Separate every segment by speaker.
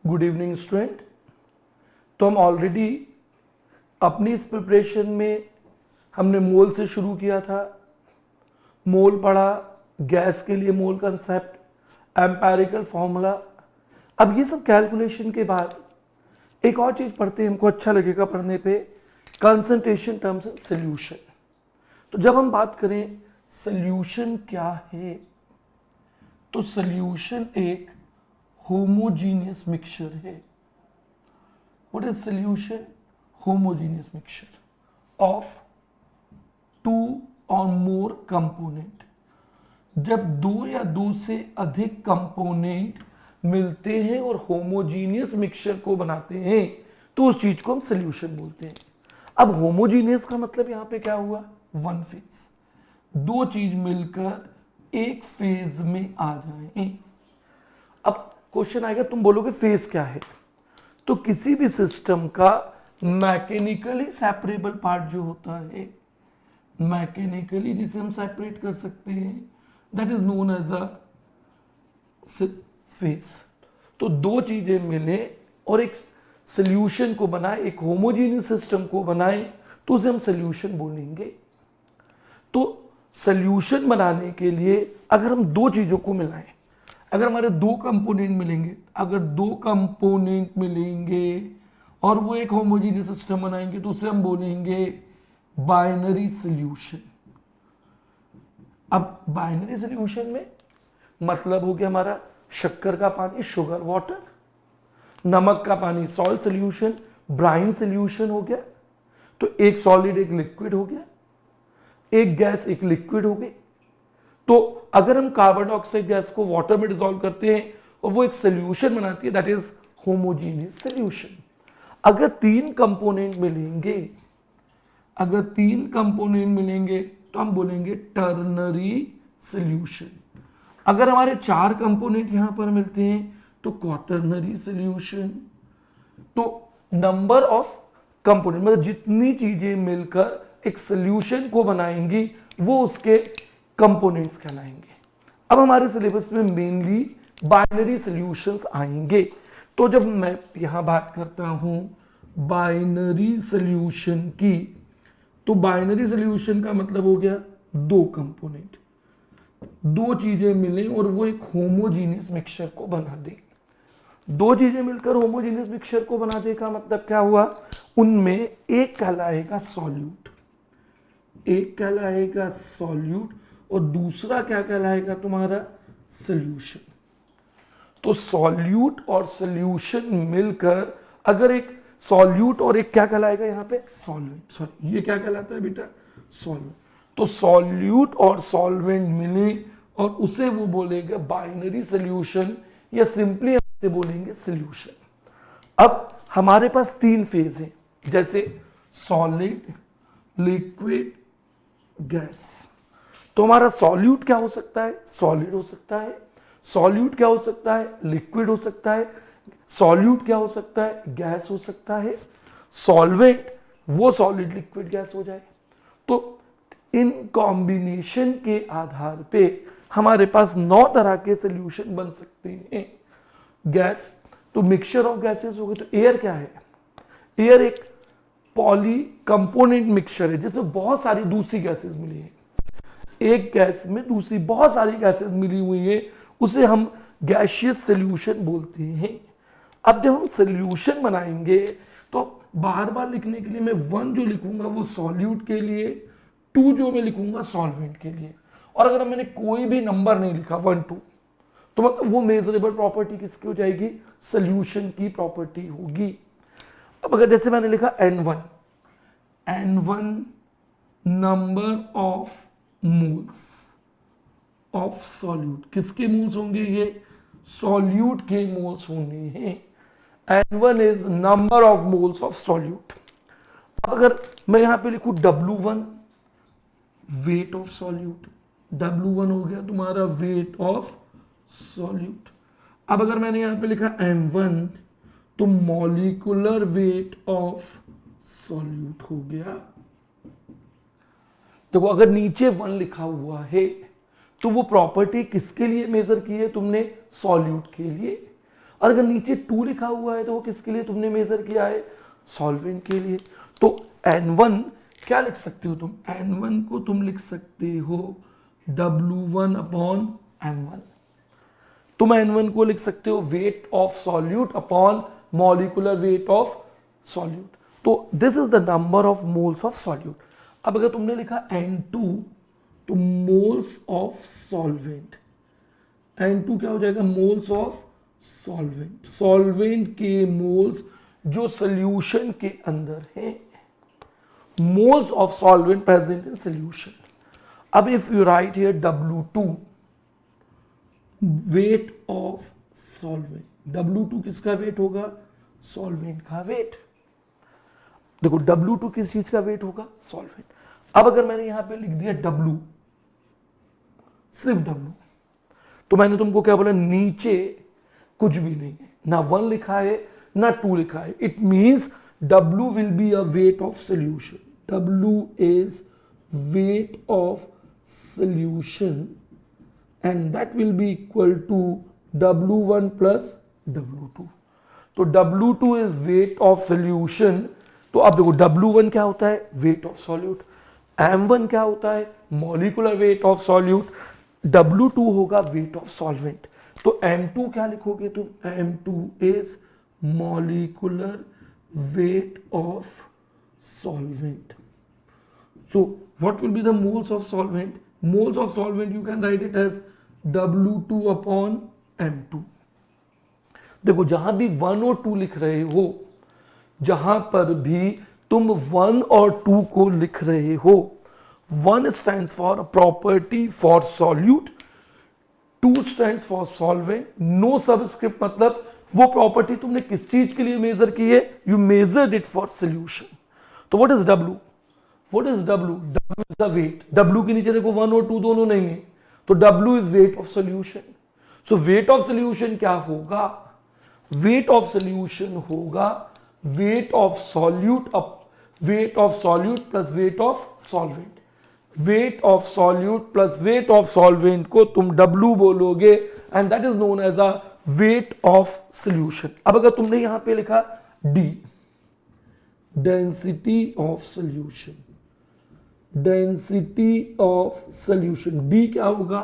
Speaker 1: Good evening student. तो हम already अपनी इस प्रिपरेशन में हमने मोल से शुरू किया था। मोल पढ़ा, गैस के लिए मोल कंसेप्ट, एम्पेरिकल फॉर्मूला। अब ये सब कैलकुलेशन के बाद एक और चीज पढ़ते हैं, हमको अच्छा लगेगा पढ़ने पे, कंसंट्रेशन टर्म्स एंड सोल्यूशन। तो जब हम बात करें सोल्यूशन क्या है, तो सोल्यूशन एक होमोजीनियस मिक्सचर है। What is solution? Homogeneous mixture of two और मोर कंपोनेंट। जब दो या दो से अधिक कंपोनेंट मिलते हैं और होमोजीनियस मिक्सचर को बनाते हैं तो उस चीज को हम सोल्यूशन बोलते हैं। अब होमोजीनियस का मतलब यहां पे क्या हुआ? वन फेज, दो चीज मिलकर एक फेज में आ जाए। अब क्वेश्चन आएगा, तुम बोलोगे फेज क्या है? तो किसी भी सिस्टम का मैकेनिकली सेपरेबल पार्ट जो होता है, मैकेनिकली जिसे हम सेपरेट कर सकते हैं, that is known as a phase. तो दो चीजें मिले और एक सोल्यूशन को बनाए, एक होमोजेनियस सिस्टम को बनाए, तो उसे हम सोल्यूशन बोलेंगे। तो सोल्यूशन बनाने के लिए अगर हम दो चीजों को मिलाएं, अगर हमारे दो कंपोनेंट मिलेंगे, अगर दो कंपोनेंट मिलेंगे और वो एक होमोजेनियस सिस्टम बनाएंगे तो उसे हम बोलेंगे बाइनरी सॉल्यूशन। अब बाइनरी सॉल्यूशन में मतलब हो गया हमारा शक्कर का पानी शुगर वाटर, नमक का पानी सॉल्ट सॉल्यूशन, ब्राइन सॉल्यूशन हो गया। तो एक सॉलिड एक लिक्विड हो गया, एक गैस एक लिक्विड हो गई। तो अगर हम कार्बन डाइऑक्साइड गैस को वाटर में डिसॉल्व करते हैं और वो एक सॉल्यूशन बनाती है, दैट इज होमोजेनियस सॉल्यूशन। अगर तीन कंपोनेंट मिलेंगे, अगर तीन कंपोनेंट मिलेंगे तो हम बोलेंगे टर्नरी सॉल्यूशन। अगर हमारे चार कंपोनेंट यहां पर मिलते हैं तो क्वाटरनरी सॉल्यूशन। तो नंबर ऑफ कंपोनेंट मतलब जितनी चीजें मिलकर एक सॉल्यूशन को बनाएंगी वो उसके कंपोनेंट्स कहलाएंगे। अब हमारे सिलेबस में मेनली बाइनरी सॉल्यूशंस आएंगे। तो जब मैं यहां बात करता हूं बाइनरी सॉल्यूशन की, तो बाइनरी सॉल्यूशन का मतलब हो गया दो कंपोनेंट, दो चीजें मिलें और वो एक होमोजीनियस मिक्सचर को बना दे। दो चीजें मिलकर होमोजीनियस मिक्सचर को बना दे का मतलब क्या हुआ? उनमें एक कहलाएगा सॉल्यूट, एक कहलाएगा सॉल्यूट और दूसरा क्या कहलाएगा तुम्हारा? सॉल्यूशन। तो सॉल्यूट और सॉल्यूशन मिलकर अगर एक सॉल्यूट और एक क्या कहलाएगा यहां पे? सॉल्वेंट। सॉरी, ये क्या कहलाता है बेटा? सॉल्वेंट। तो सॉल्यूट और सॉल्वेंट मिले और उसे वो बोलेगा बाइनरी सॉल्यूशन या सिंपली हम बोलेंगे सॉल्यूशन। अब हमारे पास तीन फेज हैं, जैसे सॉलिड, लिक्विड, गैस। तो हमारा सॉल्यूट क्या हो सकता है? सॉलिड हो सकता है। सॉल्यूट क्या हो सकता है? लिक्विड हो सकता है। सॉल्यूट क्या हो सकता है? गैस हो सकता है। सॉल्वेंट वो सॉलिड लिक्विड गैस हो जाए। तो इन कॉम्बिनेशन के आधार पे हमारे पास 9 तरह के सॉल्यूशन बन सकते हैं। गैस तो मिक्सचर ऑफ गैसेस हो गए। तो एयर क्या है? एयर एक पॉली कंपोनेंट मिक्सचर है जिसमें बहुत सारी दूसरी गैसेस मिली है। एक गैस में दूसरी बहुत सारी गैसेस मिली हुई है, उसे हम गैसियस सॉल्यूशन बोलते हैं। अब जब हम सॉल्यूशन बनाएंगे तो बार बार लिखने के लिए मैं 1 जो लिखूंगा वो सॉल्यूट के लिए, 2 जो मैं लिखूंगा सॉल्वेंट के लिए। और अगर मैंने कोई भी नंबर नहीं लिखा 1 2, तो मतलब वो मेजरेबल प्रॉपर्टी किसकी हो जाएगी? सॉल्यूशन की प्रॉपर्टी होगी। अब अगर जैसे मैंने लिखा N1, N1 number of moles of solute, किसके मोल्स होंगे? ये सॉल्यूट के मोल्स होंगे हैं। N1 is number of moles of solute. अब अगर मैं यहां पे लिखूं W1 wait of solute, W1 हो गया तुम्हारा वेट ऑफ सॉल्यूट। अब अगर मैंने यहां पे लिखा M1 तो मॉलिक्यूलर वेट ऑफ सॉल्यूट हो गया। देखो अगर नीचे 1 लिखा हुआ है तो वो प्रॉपर्टी किसके लिए मेजर की है तुमने? सॉल्यूट के लिए। और अगर नीचे 2 लिखा हुआ है तो वो किसके लिए तुमने मेजर किया है, सॉल्वेंट के लिए। तो N1 क्या लिख सकते हो तुम, N1 को तुम लिख सकते हो W1 अपॉन M1। तुम N1 को लिख सकते हो weight of solute upon molecular weight of solute. तो this is the number of moles of solute. अब अगर तुमने लिखा N2 तो मोल्स ऑफ सॉल्वेंट, N2 क्या हो जाएगा, मोल्स ऑफ सॉल्वेंट, सॉल्वेंट के मोल्स जो सॉल्यूशन के अंदर है, moles of solvent present in solution. अब if you write here W2 weight of solvent, W2 किसका वेट होगा, सॉल्वेंट का वेट। देखो W2 किस चीज का वेट होगा, सॉल्वेंट। अब अगर मैंने यहां पे लिख दिया W, सिर्फ W, तो मैंने तुमको क्या बोला, नीचे कुछ भी नहीं है, ना 1 लिखा है ना 2 लिखा है। It means W will be a wait of solution, W is wait of solution and that will be equal to W1 plus W2। तो W2 is weight of solution। तो अब देखो W1 क्या होता है, weight of solute, M1 क्या होता है, molecular weight of solute, W2 होगा weight of solvent। तो M2 क्या लिखोगे तुम, M2 is molecular weight of solvent। So what will be the moles of solvent? Moles of solvent you can write it as W2 upon M2। देखो जहां भी 1 और 2 लिख रहे हो, जहां पर भी तुम 1 और 2 को लिख रहे हो, 1 stands for a property for solute, 2 stands for solvent, no subscript, मतलब वो प्रॉपर्टी तुमने किस चीज के लिए मेजर की है, you measured it for solution। तो what is W? What is W? W is the weight। W के नीचे देखो 1 और 2 दोनों नहीं है, तो W is weight of solution। So weight of solution क्या होगा, weight of solution होगा weight of solute up weight of solute plus weight of solvent। weight of solute plus weight of solvent को तुम W बोलोगे and that is known as a weight of solution। अब अगर तुमने यहां पे लिखा D, density of solution, density of solution, D क्या होगा,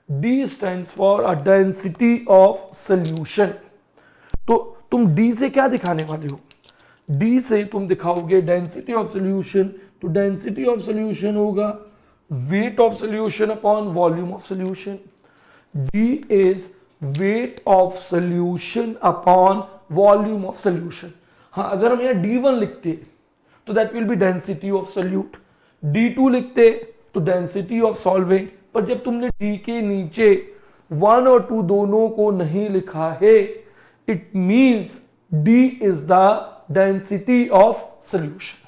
Speaker 1: D stands for a density of solution। तो तुम D से क्या दिखाने वाले हो, D से तुम दिखाओगे density of solution। तो density of solution होगा weight of solution upon volume of solution। D is weight of solution upon volume of solution। हाँ, अगर हम यहाँ D1 लिखते तो that will be density of solute, D2 लिखते तो डेंसिटी ऑफ सॉल्वेंट। पर जब तुमने D के नीचे 1 और 2 दोनों को नहीं लिखा है, it means D is the density of solution.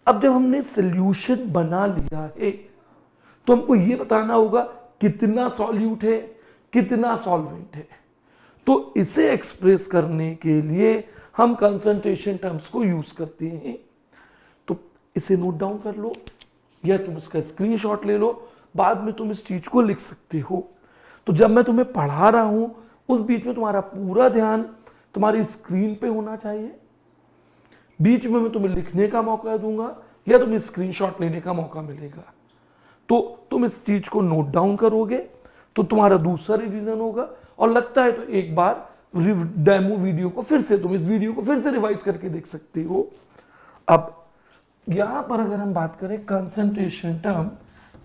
Speaker 1: अब जब हमने सॉल्यूशन बना लिया है तो हमको यह बताना होगा कितना सॉल्यूट है, कितना सॉल्वेंट है। तो इसे एक्सप्रेस करने के लिए हम कंसंट्रेशन टर्म्स को यूज करते हैं। तो इसे नोट डाउन कर लो या तुम इसका स्क्रीनशॉट ले लो, बाद में तुम इस चीज को लिख सकते हो। तो जब मैं तुम्हें पढ़ा रहा हूं उस बीच में तुम्हारा पूरा ध्यान तुम्हारी स्क्रीन पे होना चाहिए। बीच में मैं तुम्हें लिखने का मौका दूंगा या तुम्हें स्क्रीनशॉट लेने का मौका मिलेगा। तो तुम इस चीज को नोट डाउन करोगे तो तुम्हारा दूसरा रिवीजन होगा, और लगता है तो एक बार डेमो वीडियो को फिर से, तुम इस वीडियो को फिर से रिवाइज करके देख सकते हो। अब यहां पर अगर हम बात करें कंसंट्रेशन टर्म,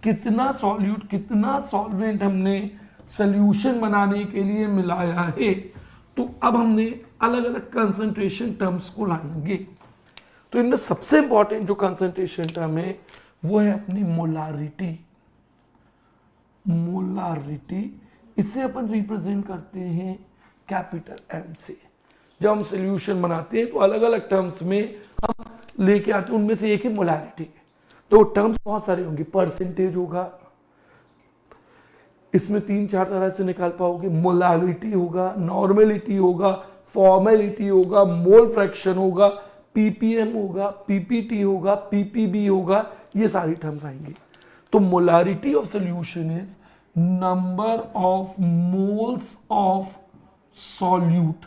Speaker 1: कितना सॉल्यूट कितना सॉल्वेंट हमने सॉल्यूशन बनाने के लिए मिलाया है, तो अब हमने अलग अलग कंसंट्रेशन टर्म्स को लाएंगे। तो इनमें सबसे इंपॉर्टेंट जो कंसंट्रेशन टर्म है वो है अपनी मोलारिटी। मोलारिटी इसे अपन रिप्रेजेंट करते हैं कैपिटल एम से। जब हम सॉल्यूशन बनाते हैं तो अलग अलग टर्म्स में हम लेके आते हैं, उनमें से एक है मोलारिटी। तो टर्म्स बहुत सारे होंगे, परसेंटेज होगा, इसमें 3-4 तरह से निकाल पाओगे, मोलारिटी होगा, नॉर्मेलिटी होगा, फॉर्मेलिटी होगा, मोल फ्रैक्शन होगा, पीपीएम होगा, पीपीटी होगा, पीपीबी होगा, ये सारी टर्म्स आएंगे। तो molarity of solution is number of moles of solute,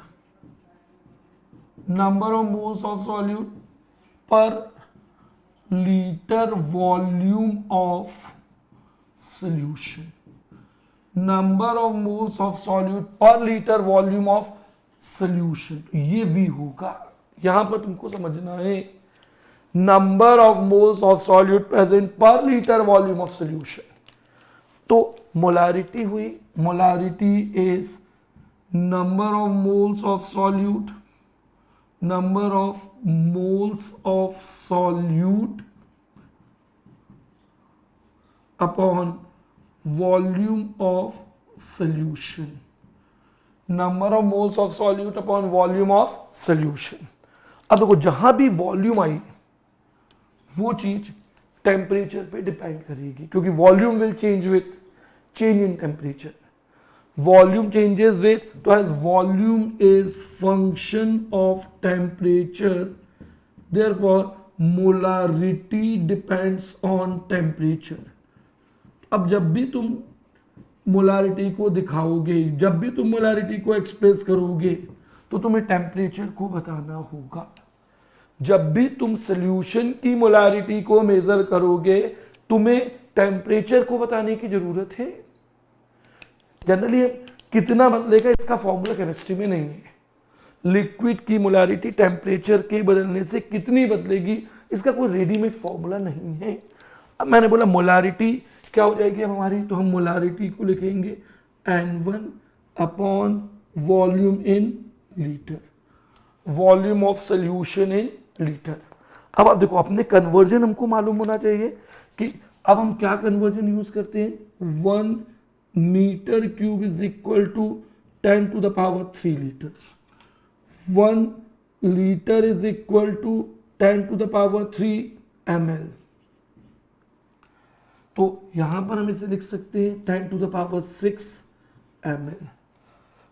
Speaker 1: number of moles of solute per liter volume of solution, number of moles of solute per liter volume of solution, ये V होगा। यहां पर तुमको समझना है number of moles of solute present पर litre volume of solution. तो molarity हुई, molarity is number of moles of solute, number of moles of solute upon volume of solution, number of moles of solute upon volume of solution. अब देखो जहां भी volume आई वो चीज temperature पे depend करेगी, क्योंकि volume will change with change in temperature. Volume changes with, तो as volume is function of temperature, therefore molarity depends on temperature. अब जब भी तुम मोलारिटी को दिखाओगे, जब भी तुम मोलारिटी को एक्सप्रेस करोगे, तो तुम्हें टेम्परेचर को बताना होगा। जब भी तुम सॉल्यूशन की मोलारिटी को मेजर करोगे, तुम्हें टेम्परेचर को बताने की जरूरत है। जनरली कितना बदलेगा इसका फॉर्मूला केमिस्ट्री में नहीं है। लिक्विड की मोलारिटी टेम्परेचर के बदलने से कितनी बदलेगी, इसका कोई रेडीमेड फॉर्मूला नहीं है। अब मैंने बोला मोलारिटी क्या हो जाएगी अब हमारी, तो हम मोलारिटी को लिखेंगे N1 upon volume in litre, volume of solution in litre. अब आप देखो अपने कन्वर्जन हमको मालूम होना चाहिए कि अब हम क्या कन्वर्जन यूज करते हैं। 1 metre cube is equal to 10 to the power 3 liters, 1 litre is equal to 10 to the power 3 ml। तो यहां पर हम इसे लिख सकते हैं 10 to the power 6 ml।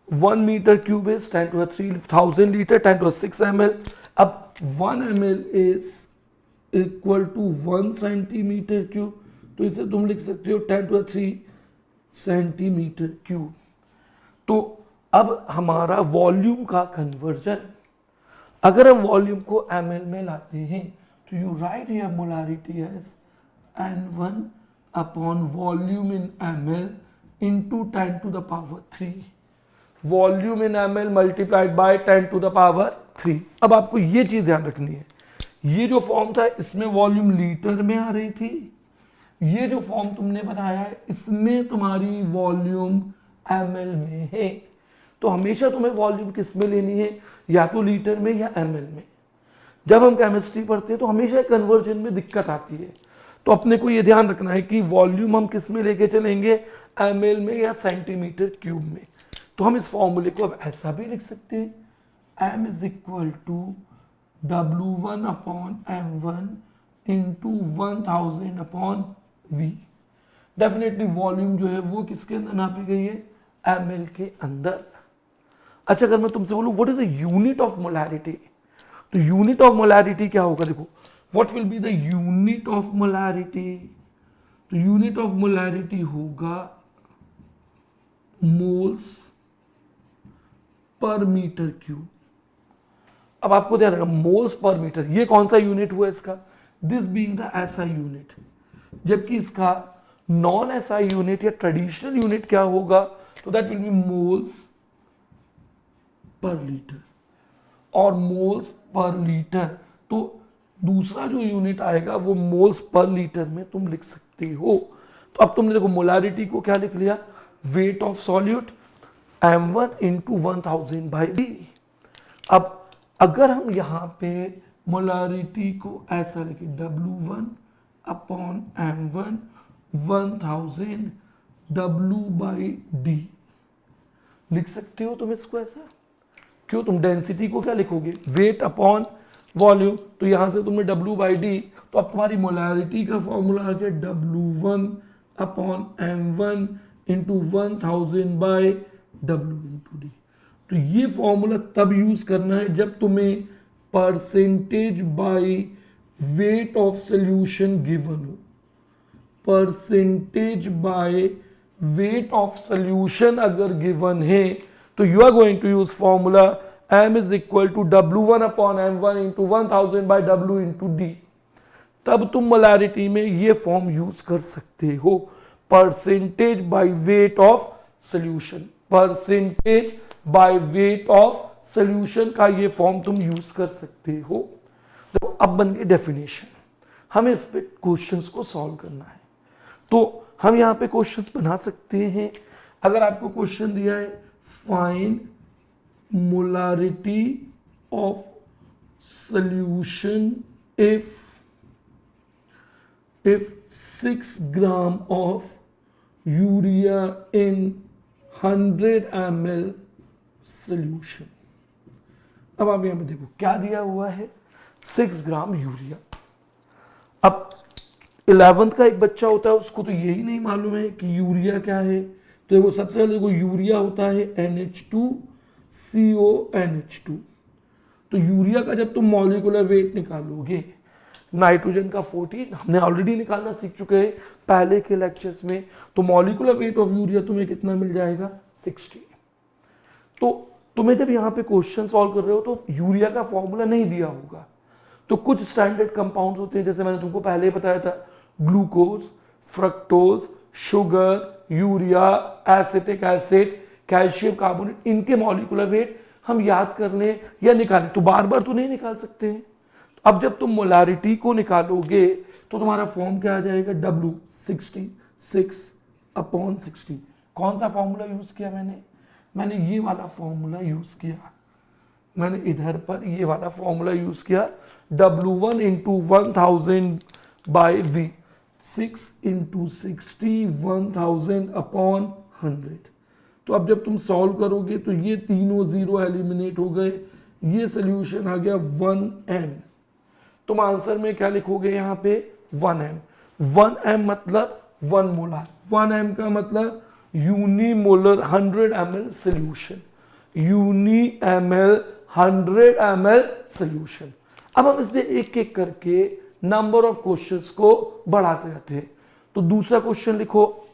Speaker 1: 1 metre cube is 10 to the 3000 litre, 10 to the 6 ml। अब 1 ml is equal to 1 centimetre cube, तो इसे तुम लिख सकते हो 10 to the 3 सेंटीमीटर क्यूब। तो अब हमारा वॉल्यूम का कन्वर्जन, अगर हम वॉल्यूम को ml में लाते हैं तो you write here molarity as N1 upon volume in ml into 10 to the power 3, volume in ml multiplied by 10 to the power 3। अब आपको ये चीज ध्यान रखनी है, ये जो फॉर्म था इसमें वॉल्यूम लीटर में आ रही थी, ये जो फॉर्म तुमने बनाया है इसमें तुम्हारी वॉल्यूम ml में है। तो हमेशा तुम्हें वॉल्यूम किस में लेनी है, या तो लीटर में या ml में। जब हम केमिस्ट्री पढ़ते हैं तो हमेशा कन्वर्जन में दिक्कत आती है, तो अपने को ये ध्यान रखना है कि वॉल्यूम हम किस में लेके चलेंगे, ml में या सेंटीमीटर क्यूब में। तो हम इस फॉर्मूले को अब ऐसा भी लिख सकते हैं, m is equal to W1 upon M1 into 1000 upon V। Definitely volume जो है वो किसके अंदर नापी गई है, ml के अंदर। अच्छा अगर मैं तुमसे बोलूं what is the unit of molarity, तो यूनिट ऑफ मोलारिटी क्या होगा, देखो what will be the unit of molarity, तो यूनिट ऑफ मोलारिटी होगा मोल्स पर मीटर क्यूब। अब आपको ध्यान रखना मोल्स पर मीटर, ये कौन सा यूनिट हुआ इसका, this being the SI unit, जबकि इसका नॉन एसआई यूनिट या ट्रेडिशनल यूनिट क्या होगा, तो that will be moles per litre. और मोल्स पर लीटर, तो दूसरा जो यूनिट आएगा वो मोल्स पर लीटर में तुम लिख सकते हो। तो अब तुमने देखो मोलारिटी को क्या लिख लिया, wait of solute m1 into 1000 by V। अब अगर हम यहाँ पे मोलारिटी को ऐसा लिखे W1 upon M1 1000 W by D, लिख सकते हो तुम इसको ऐसा। क्यों, तुम डेंसिटी को क्या लिखोगे, वेट अपॉन वॉल्यूम, तो यहां से तुमने W बाई डी, तो अब तुम्हारी मोलारिटी का फॉर्मूला आ गया W1 upon M1 into 1000 by W into D. तो ये फॉर्मूला तब यूज करना है जब तुम्हें percentage by weight of solution given हो। Percentage by weight of solution अगर गिवन है तो you are going to use formula m is equal to W1 upon m1 into 1000 by W into D. तब तुम मोलैरिटी में ये form use कर सकते हो, percentage by weight of solution. Percentage by weight of solution का ये form तुम यूज कर सकते हो। तो अब बन गई डेफिनेशन, हमें इस पे क्वेश्चंस को सॉल्व करना है। तो हम यहाँ पे क्वेश्चंस बना सकते हैं। अगर आपको क्वेश्चन दिया है find molarity of solution if 6 gram of urea in 100 ml solution। अब आप यहां पे देखो क्या दिया हुआ है, 6 ग्राम यूरिया। अब 11th का एक बच्चा होता है, उसको तो यही नहीं मालूम है कि यूरिया क्या है। तो देखो सबसे पहले देखो यूरिया होता है NH2CONH2। तो यूरिया का जब तुम मॉलिक्यूलर वेट निकालोगे, नाइट्रोजन का 14 हमने ऑलरेडी निकालना सीख चुके हैं पहले के लेक्चर्स में। तो मॉलिक्यूलर वेट ऑफ यूरिया तुम्हें कितना मिल जाएगा, 60। तो तुम्हें जब यहाँ पे क्वेश्चन सॉल्व कर रहे हो तो यूरिया का फॉर्मूला नहीं दिया होगा, तो कुछ स्टैंडर्ड कंपाउंड्स होते हैं, जैसे मैंने तुमको पहले ही बताया था, glucose, fructose, sugar, urea, acetic acid, calcium carbonate, इनके मॉलिक्यूलर वेट हम याद कर लें या निकालें। तो बार बार तो नहीं निकाल सकते हैं। अब जब तुम मोलारिटी को निकालोगे तो तुम्हारा फॉर्म क्या आ जाएगा, W66/60। कौन सा फॉर्मूला यूज किया मैंने ये वाला फॉर्मूला यूज किया। मैंने इधर पर ये वाला फॉर्मूला यूज किया, W1 into 1000 by V, 6 into 60 1000 upon 100। तो अब जब तुम सॉल्व करोगे तो ये तीनों जीरो एलिमिनेट हो गए, ये सोल्यूशन आ गया 1m। तुम आंसर में क्या लिखोगे यहाँ पे, 1m। 1m मतलब 1 मोलर, 1m का मतलब unimolar 100 ml solution, uni ml 100 ml solution. अब हम इसमें एक एक करके नंबर ऑफ क्वेश्चंस को बढ़ाते जाते हैं। तो दूसरा क्वेश्चन लिखो,